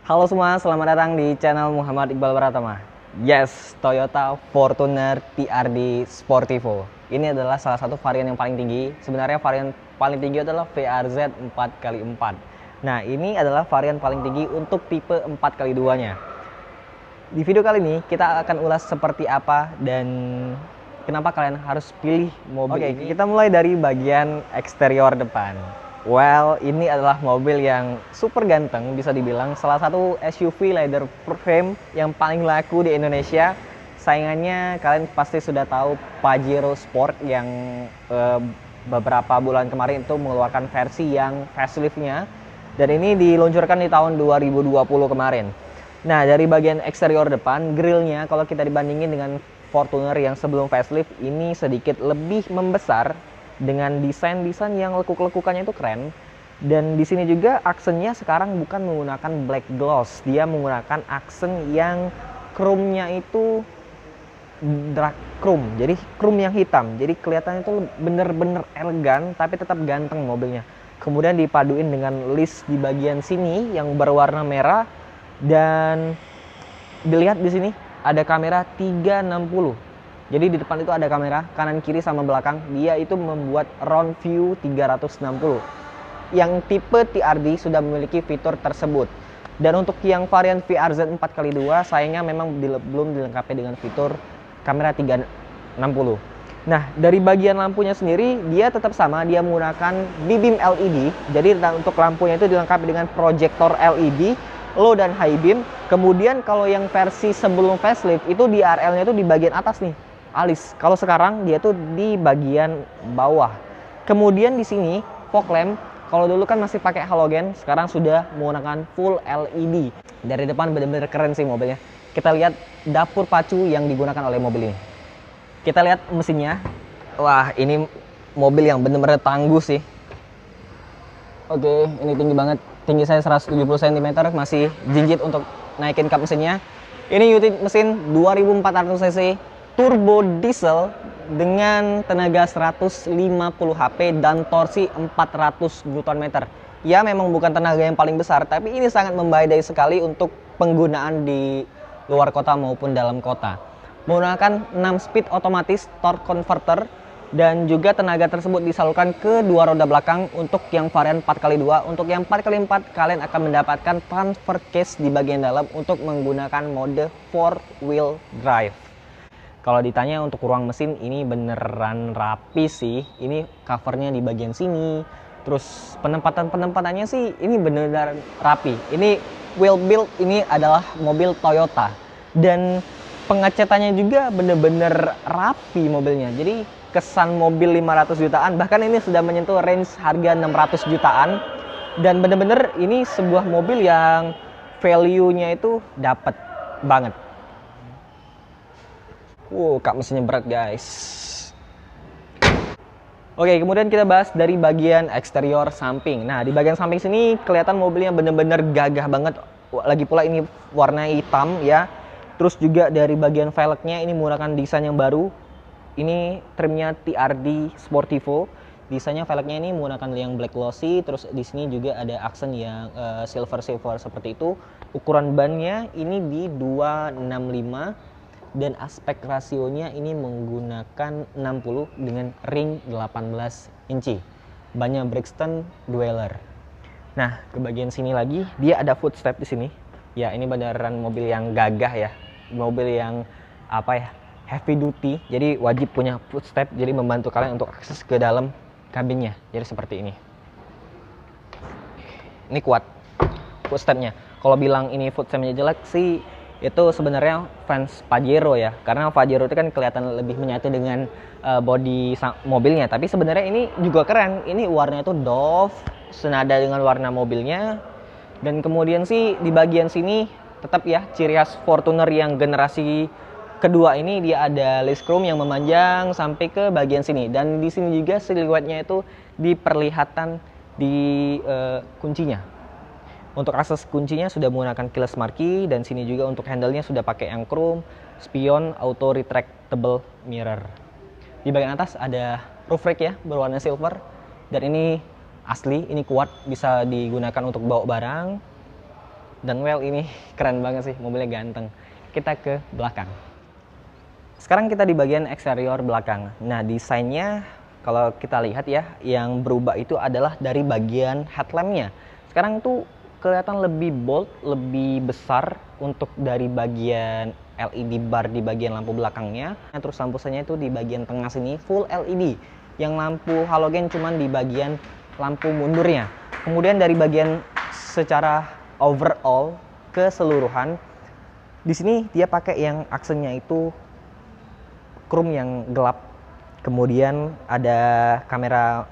Halo semua, selamat datang di channel Muhammad Iqbal Pratama. Yes, Toyota Fortuner TRD Sportivo. Ini adalah salah satu varian yang paling tinggi. Sebenarnya varian paling tinggi adalah VRZ 4x4. Nah, ini adalah varian paling tinggi untuk tipe 4x2-nya. Di video kali ini kita akan ulas seperti apa dan kenapa kalian harus pilih mobil ini. Kita mulai dari bagian eksterior depan. Well, ini adalah mobil yang super ganteng, bisa dibilang salah satu SUV leather frame yang paling laku di Indonesia. Saingannya kalian pasti sudah tahu Pajero Sport yang beberapa bulan kemarin itu mengeluarkan versi yang facelift-nya, dan ini diluncurkan di tahun 2020 kemarin. Nah, dari bagian eksterior depan, grillnya kalau kita dibandingin dengan Fortuner yang sebelum facelift, ini sedikit lebih membesar dengan desain-desain yang lekuk-lekukannya itu keren. Dan di sini juga aksennya sekarang bukan menggunakan black gloss, dia menggunakan aksen yang chrome-nya itu dark chrome, jadi chrome yang hitam, jadi kelihatannya itu bener-bener elegan tapi tetap ganteng mobilnya. Kemudian dipaduin dengan list di bagian sini yang berwarna merah, dan dilihat di sini ada kamera 360. Jadi di depan itu ada kamera, kanan kiri sama belakang. Dia itu membuat round view 360. Yang tipe TRD sudah memiliki fitur tersebut. Dan untuk yang varian VRZ 4x2, sayangnya memang belum dilengkapi dengan fitur kamera 360. Nah, dari bagian lampunya sendiri, dia tetap sama. Dia menggunakan B-beam LED. Jadi untuk lampunya itu dilengkapi dengan proyektor LED, low dan high beam. Kemudian kalau yang versi sebelum facelift, itu di RL-nya itu di bagian atas nih, alis. Kalau sekarang dia tuh di bagian bawah. Kemudian di sini fog lamp, kalau dulu kan masih pakai halogen, sekarang sudah menggunakan full LED. Dari depan benar-benar keren sih mobilnya. Kita lihat dapur pacu yang digunakan oleh mobil ini. Kita lihat mesinnya. Wah, ini mobil yang benar-benar tangguh sih. Oke, ini tinggi banget. Tinggi saya 170 cm, masih jinjit untuk naikin kap mesinnya. Ini unit mesin 2400 cc turbo diesel dengan tenaga 150 HP dan torsi 400 Nm. Ya, memang bukan tenaga yang paling besar, tapi ini sangat membadai sekali untuk penggunaan di luar kota maupun dalam kota. Menggunakan 6 speed otomatis torque converter, dan juga tenaga tersebut disalurkan ke dua roda belakang untuk yang varian 4x2. Untuk yang 4x4 kalian akan mendapatkan transfer case di bagian dalam untuk menggunakan mode 4-wheel drive. Kalau ditanya untuk ruang mesin, ini beneran rapi sih. Ini covernya di bagian sini. Terus penempatannya sih ini beneran rapi. Ini well built, ini adalah mobil Toyota. Dan pengecatannya juga bener-bener rapi mobilnya. Jadi kesan mobil 500 jutaan, bahkan ini sudah menyentuh range harga 600 jutaan. Dan bener-bener ini sebuah mobil yang value-nya itu dapat banget. Kap mesinnya berat guys. Oke, kemudian kita bahas dari bagian eksterior samping. Nah, di bagian samping sini kelihatan mobilnya bener-bener gagah banget. Lagi pula ini warna hitam ya. Terus juga dari bagian velgnya ini menggunakan desain yang baru. Ini trimnya TRD Sportivo. Desainnya velgnya ini menggunakan yang black glossy. Terus di sini juga ada aksen yang silver seperti itu. Ukuran bannya ini di 265, dan aspek rasionya ini menggunakan 60 dengan ring 18 inci. Bannya Brixton Dweller. Nah, ke bagian sini lagi dia ada footstep di sini. Ya, ini beneran mobil yang gagah ya. Mobil yang heavy duty. Jadi wajib punya footstep, jadi membantu kalian untuk akses ke dalam kabinnya. Jadi seperti ini. Ini kuat footstepnya. Kalau bilang ini footstepnya jelek sih, itu sebenarnya fans Pajero ya, karena Pajero itu kan kelihatan lebih menyatu dengan bodi mobilnya. Tapi sebenarnya ini juga keren. Ini warnanya itu doff, senada dengan warna mobilnya. Dan kemudian sih di bagian sini tetap ya ciri khas Fortuner yang generasi kedua ini, dia ada list chrome yang memanjang sampai ke bagian sini. Dan di sini juga siluetnya itu diperlihatkan di kuncinya. Untuk akses kuncinya sudah menggunakan keyless marquee, dan sini juga untuk handle-nya sudah pakai yang chrome, spion, auto retractable mirror. Di bagian atas ada roof rack ya, berwarna silver, dan ini asli, ini kuat, bisa digunakan untuk bawa barang. Dan well, ini keren banget sih, mobilnya ganteng. Kita ke belakang. Sekarang kita di bagian eksterior belakang. Nah, desainnya kalau kita lihat ya, yang berubah itu adalah dari bagian headlampnya. Sekarang tuh kelihatan lebih bold, lebih besar untuk dari bagian LED bar di bagian lampu belakangnya. Terus lampu senya itu di bagian tengah sini full LED. Yang lampu halogen cuman di bagian lampu mundurnya. Kemudian dari bagian secara overall keseluruhan, di sini dia pakai yang aksennya itu chrome yang gelap. Kemudian ada kamera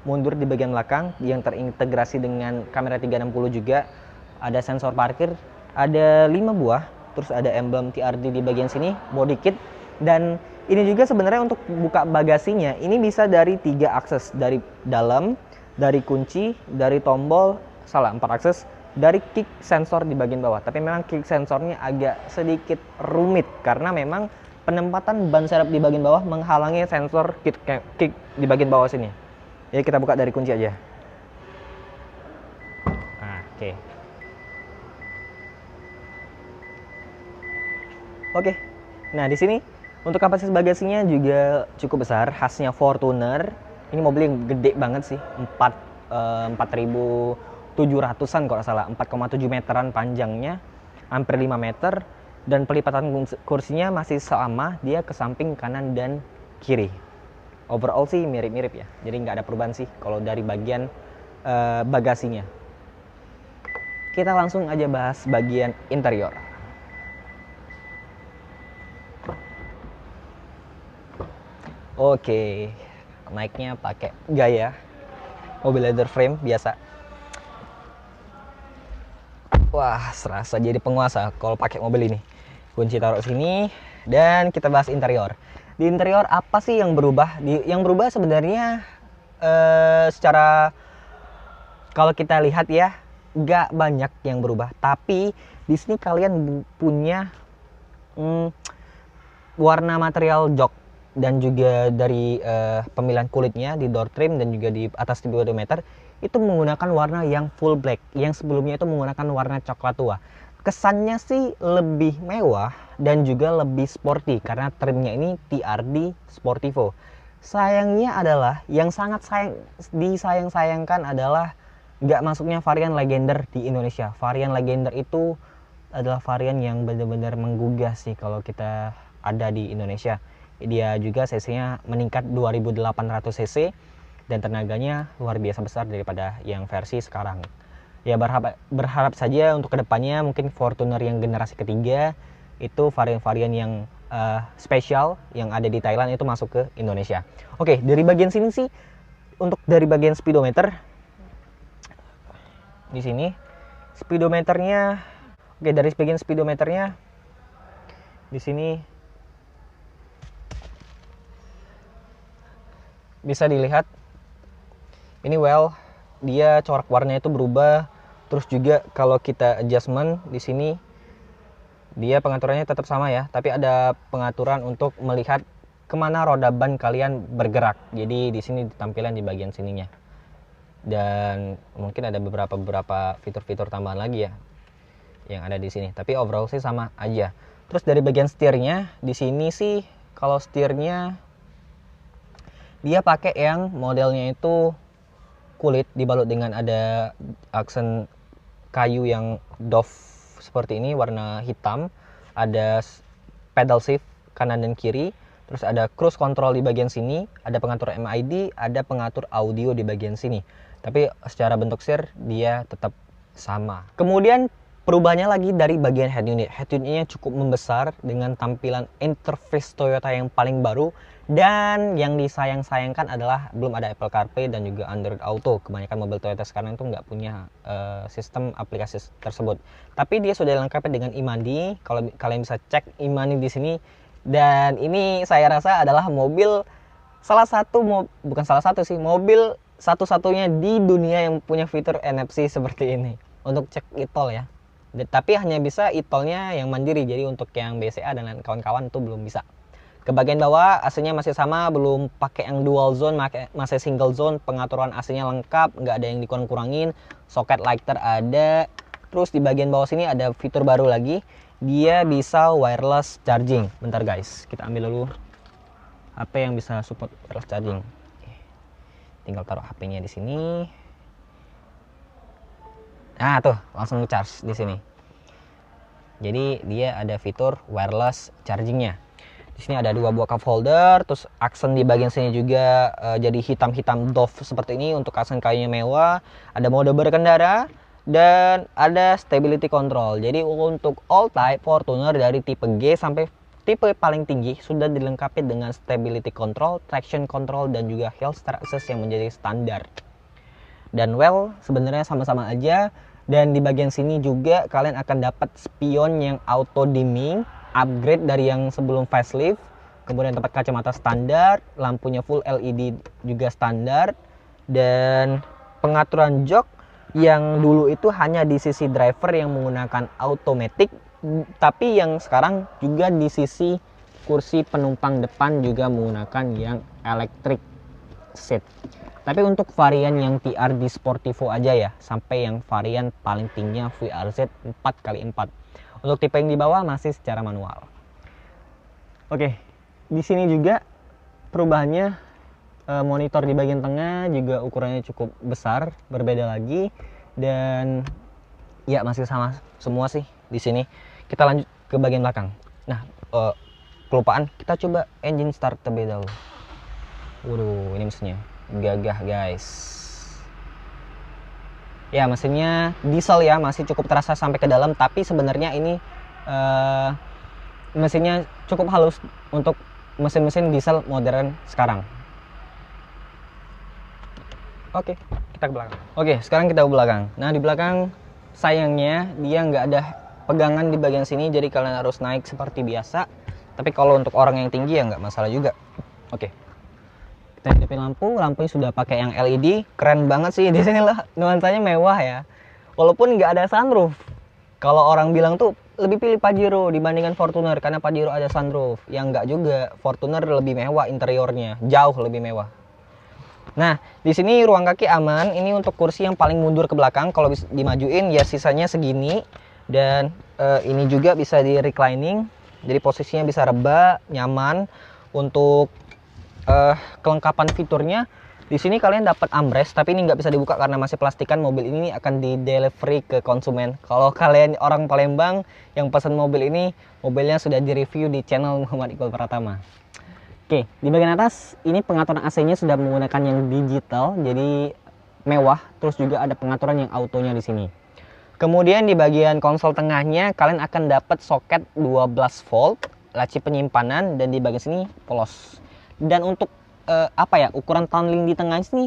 mundur di bagian belakang yang terintegrasi dengan kamera 360 juga. Ada sensor parkir, ada 5 buah. Terus ada emblem TRD di bagian sini, body kit. Dan ini juga sebenarnya untuk buka bagasinya, ini bisa dari 3 akses. Dari dalam, dari kunci, dari tombol, 4 akses. Dari kick sensor di bagian bawah. Tapi memang kick sensornya agak sedikit rumit karena memang penempatan ban serep di bagian bawah menghalangi sensor kick di bagian bawah sini. Jadi kita buka dari kunci aja. Nah, oke. Oke. Nah, di sini untuk kapasitas bagasinya juga cukup besar, khasnya Fortuner. Ini mobil yang gede banget sih, 4.700-an kalau salah, 4,7 meteran panjangnya, hampir 5 meter. Dan pelipatan kursinya masih sama, dia ke samping kanan dan kiri. Overall sih mirip-mirip ya, jadi nggak ada perubahan sih kalau dari bagian bagasinya. Kita langsung aja bahas bagian interior. Oke, naiknya pakai gaya mobil leather frame biasa. Wah, serasa jadi penguasa kalau pakai mobil ini. Kunci taruh sini dan kita bahas interior. Di interior apa sih yang berubah? Yang berubah sebenarnya secara kalau kita lihat ya, nggak banyak yang berubah. Tapi di sini kalian punya warna material jok dan juga dari pemilihan kulitnya di door trim dan juga di atas speedometer itu menggunakan warna yang full black. Yang sebelumnya itu menggunakan warna coklat tua. Kesannya sih lebih mewah dan juga lebih sporty karena trimnya ini TRD Sportivo. Sayangnya adalah yang sangat disayang-sayangkan adalah nggak masuknya varian Legender di Indonesia. Varian Legender itu adalah varian yang benar-benar menggugah sih kalau kita ada di Indonesia. Dia juga cc-nya meningkat 2800 cc dan tenaganya luar biasa besar daripada yang versi sekarang. Ya berharap saja untuk kedepannya mungkin Fortuner yang generasi ketiga itu varian-varian yang spesial yang ada di Thailand itu masuk ke Indonesia. Oke, dari bagian sini sih untuk dari bagian speedometer di sini speedometernya, oke, dari bagian speedometernya di sini bisa dilihat ini well dia corak warnanya itu berubah. Terus juga kalau kita adjustment di sini dia pengaturannya tetap sama ya, tapi ada pengaturan untuk melihat kemana roda ban kalian bergerak. Jadi di sini tampilan di bagian sininya. Dan mungkin ada beberapa fitur-fitur tambahan lagi ya yang ada di sini. Tapi overall sih sama aja. Terus dari bagian setirnya di sini sih kalau setirnya dia pakai yang modelnya itu kulit dibalut dengan ada aksen kayu yang doff seperti ini warna hitam. Ada pedal shift kanan dan kiri, terus ada cruise control di bagian sini, ada pengatur MID, ada pengatur audio di bagian sini. Tapi secara bentuk setir dia tetap sama. Kemudian perubahannya lagi dari bagian head unit. Head unitnya cukup membesar dengan tampilan interface Toyota yang paling baru. Dan yang disayang-sayangkan adalah belum ada Apple CarPlay dan juga Android Auto. Kebanyakan mobil Toyota sekarang itu nggak punya sistem aplikasi tersebut. Tapi dia sudah dilengkapi dengan e-money. Kalau kalian bisa cek e-money di sini. Dan ini saya rasa adalah mobil bukan salah satu sih, mobil satu-satunya di dunia yang punya fitur NFC seperti ini untuk cek e-tol ya. Tapi hanya bisa e-tolnya yang mandiri. Jadi untuk yang BCA dan kawan-kawan itu belum bisa. Ke bagian bawah AC-nya masih sama, belum pakai yang dual zone, masih single zone. Pengaturan AC-nya lengkap, nggak ada yang dikurang-kurangin. Soket lighter ada, Terus di bagian bawah sini ada fitur baru lagi, dia bisa wireless charging. Bentar guys, kita ambil dulu HP yang bisa support wireless charging. Tinggal taruh HP-nya di sini. Nah tuh, langsung charge di sini. Jadi dia ada fitur wireless chargingnya. Di sini ada 2 buah cup holder, terus aksen di bagian sini juga jadi hitam-hitam doff seperti ini untuk aksen kayunya mewah. Ada mode berkendara dan ada stability control. Jadi untuk all type Fortuner dari tipe G sampai tipe paling tinggi sudah dilengkapi dengan stability control, traction control, dan juga hill start assist yang menjadi standar. Dan well, sebenarnya sama-sama aja. Dan di bagian sini juga kalian akan dapat spion yang auto dimming, upgrade dari yang sebelum facelift. Kemudian tempat kacamata standar, lampunya full LED juga standar. Dan pengaturan jok yang dulu itu hanya di sisi driver yang menggunakan automatic, tapi yang sekarang juga di sisi kursi penumpang depan juga menggunakan yang electric seat. Tapi untuk varian yang TRD Sportivo aja ya, sampai yang varian paling tingginya VRZ 4x4. Untuk tipe yang di bawah masih secara manual. Oke, di sini juga perubahannya, monitor di bagian tengah juga ukurannya cukup besar, berbeda lagi, dan ya masih sama semua sih di sini. Kita lanjut ke bagian belakang. Nah, kelupaan, kita coba engine start terlebih dahulu. Waduh, ini mesinnya gagah guys. Ya mesinnya diesel ya, masih cukup terasa sampai ke dalam, tapi sebenarnya ini mesinnya cukup halus untuk mesin-mesin diesel modern sekarang. Oke, kita ke belakang. Oke, sekarang kita ke belakang. Nah di belakang sayangnya dia nggak ada pegangan di bagian sini, jadi kalian harus naik seperti biasa. Tapi kalau untuk orang yang tinggi ya nggak masalah juga. Oke. Kita hidupin lampunya sudah pakai yang LED, keren banget sih di sini lah, nuansanya mewah ya. Walaupun nggak ada sunroof. Kalau orang bilang tuh lebih pilih Pajero dibandingkan Fortuner karena Pajero ada sunroof. Yang nggak juga, Fortuner lebih mewah interiornya, jauh lebih mewah. Nah, di sini ruang kaki aman. Ini untuk kursi yang paling mundur ke belakang. Kalau dimajuin ya sisanya segini. Dan ini juga bisa di reclining. Jadi posisinya bisa rebah, nyaman. Untuk kelengkapan fiturnya, di sini kalian dapat armrest, tapi ini nggak bisa dibuka karena masih plastikan. Mobil ini akan di delivery ke konsumen. Kalau kalian orang Palembang yang pesan mobil ini, mobilnya sudah direview di channel Muhammad Iqbal Pratama. Oke, di bagian atas ini pengaturan AC-nya sudah menggunakan yang digital, jadi mewah. Terus juga ada pengaturan yang autonya di sini. Kemudian di bagian konsol tengahnya kalian akan dapat soket 12 volt, laci penyimpanan, dan di bagian sini polos. Dan untuk ukuran tunneling di tengah sini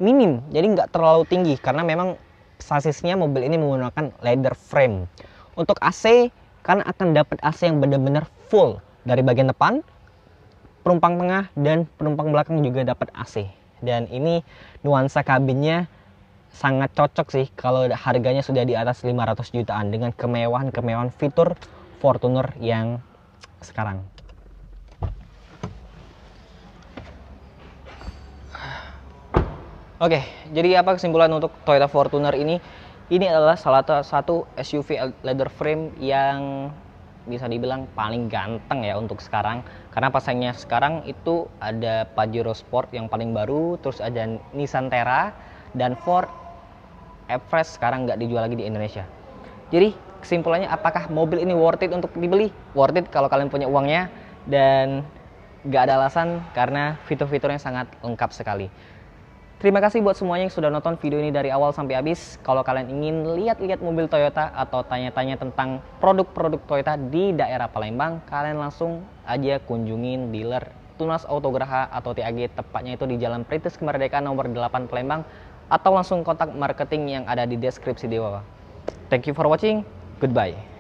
minim, jadi nggak terlalu tinggi karena memang sasisnya mobil ini menggunakan leather frame. Untuk AC, kalian akan dapat AC yang benar-benar full dari bagian depan, penumpang tengah, dan penumpang belakang juga dapat AC. Dan ini nuansa kabinnya sangat cocok sih kalau harganya sudah di atas 500 jutaan dengan kemewahan fitur Fortuner yang sekarang. Oke, jadi apa kesimpulan untuk Toyota Fortuner ini? Ini adalah salah satu SUV leather frame yang bisa dibilang paling ganteng ya untuk sekarang. Karena pasangnya sekarang itu ada Pajero Sport yang paling baru, terus ada Nissan Terra, dan Ford Everest sekarang nggak dijual lagi di Indonesia. Jadi kesimpulannya, apakah mobil ini worth it untuk dibeli? Worth it kalau kalian punya uangnya, dan nggak ada alasan karena fitur-fiturnya sangat lengkap sekali. Terima kasih buat semuanya yang sudah nonton video ini dari awal sampai habis. Kalau kalian ingin lihat-lihat mobil Toyota atau tanya-tanya tentang produk-produk Toyota di daerah Palembang, kalian langsung aja kunjungin dealer Tunas Autograha atau TAG, tepatnya itu di Jalan Perintis Kemerdekaan nomor 8 Palembang, atau langsung kontak marketing yang ada di deskripsi di bawah. Thank you for watching. Goodbye.